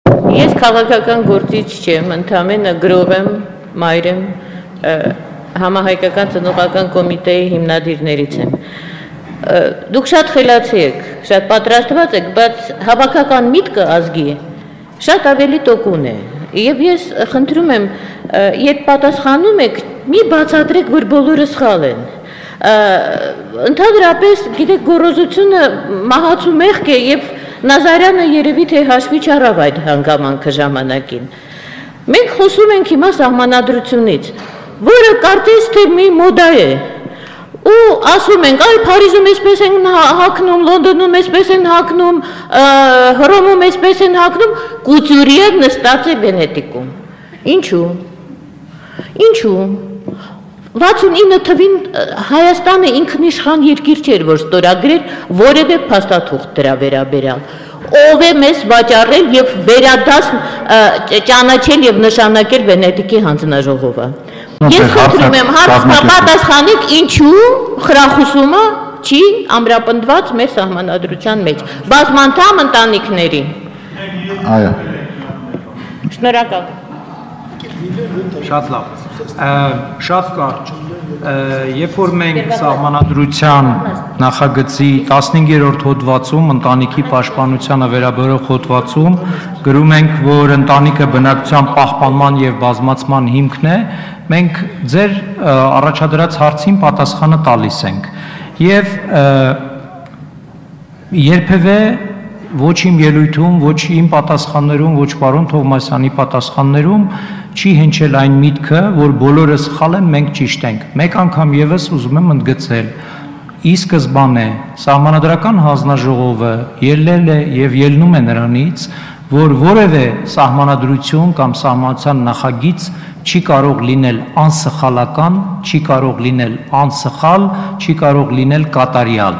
Ես քաղաքական գործիչ չեմ, ընդամենը գրող եմ, մայր եմ, համահայկական ծնողական կոմիտեի հիմնադիրներից եմ։ Դուք շատ խելացի եք, շատ պատրաստված եք, բայց հավաքական միտքը ազգի շատ ավելի տոկուն է։ Եվ ես խնդրում եմ, երբ պատասխանում եք, մի բացատրեք, որ բոլորը սխալ են։ Ընդհանրապես, գիտեք, գոռոզությունը մահացու մեղք է եւ Նազարյանը երևի թե հաշվի չառավ այդ հանգամանքը ժամանակին։ Մենք խոսում ենք հիմա սահմանադրությունից, որը կարծես թե մի մոդա է։ Ու ասում ենք, այ Փարիզում էսպես են հագնում, Լոնդոնում էսպես են հագնում, Հռոմում էսպես են հագնում, Կուտյուրիեն նստած է Վենետիկում։ Ինչու։ 69 թվին Հայաստանը ինքնիշխան երկիր չէր, որ ստորագրեր որևէ փաստաթուղթ դրա վերաբերյալ։ Ով է մեզ վաճառել եւ վերադաս ճանաչել եւ նշանակել Վենետիկի հանձնաժողովը։ Ես խնդրում եմ պատասխանեք, ինչու խրախուսումը չի ամրապնդված մեր սահմանադրության մեջ, բազմանդամ ընտանիքների։ Այո։ Շնորհակալ։ Շատ լավ, շատ կարճ, երբ որ մենք սահմանադրության նախագծի 15-րդ հոդվածում, ընտանիքի պաշտպանությանը վերաբերող հոդվածում, գրում ենք, որ ընտանիքը բնակչության պահպանման և բազմացման հիմքն է, մենք ձեր առաջադրած հարցին պատասխանը տալիս ենք, և երբևէ ոչ իմ ելույթում, ոչ իմ պատասխաններում, ոչ պարոն Թովմասյանի պատասխաններում չի հնչել այն միտքը, որ բոլորը սխալ են, մենք ճիշտ ենք։ Մեկ անգամ ևս ուզում եմ ընդգծել, ի սկզբանե Սահմանադրական հանձնաժողովը ելնել է և ելնում է նրանից, որ որևէ սահմանադրություն կամ սահմանության նախագիծ չի կարող լինել անսխալական, չի կարող լինել անսխալ, չի կարող լինել կատարյալ։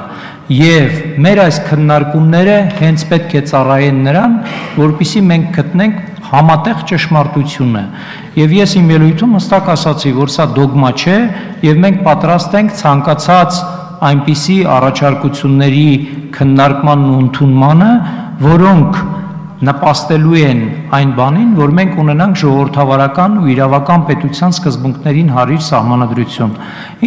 Եվ մեր այս քննարկումները հենց պետք է ծառայեն նրան, որպեսզի մենք գտնենք համատեղ ճշմարտությունը։ Եվ ես իմ ելույթում հստակ ասացի, որ սա դոգմա չէ, եւ մենք պատրաստ ենք ցանկացած այնպիսի առաջարկությունների քննարկմանն ու ընդունմանը, որոնք նպաստելու են այն բանին, որ մենք ունենանք ժողովրդավարական ու իրավական պետության սկզբունքներին հարիր սահմանադրություն։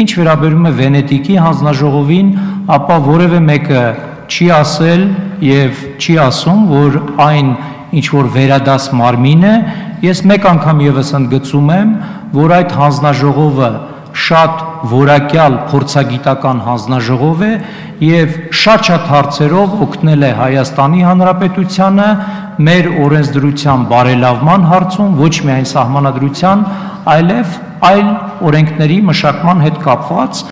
Ինչ վերաբերում է Վենետիկի հանձնաժողովին, ապա որևէ մեկը չի ասել եւ չի ասում, որ այն ինչ որ վերադաս մարմին է, ես մեկ անգամ եւս ընդգծում եմ, որ այդ հանձնաժողովը շատ որակյալ փորձագիտական հանձնաժողով է եւ շատ հարցերով օգնել է Հայաստանի Հանրապետությանը մեր օրենսդրության բարելավման հարցում, ոչ միայն սահմանադրության, այլև այլ օրենքների մշակման հետ կապված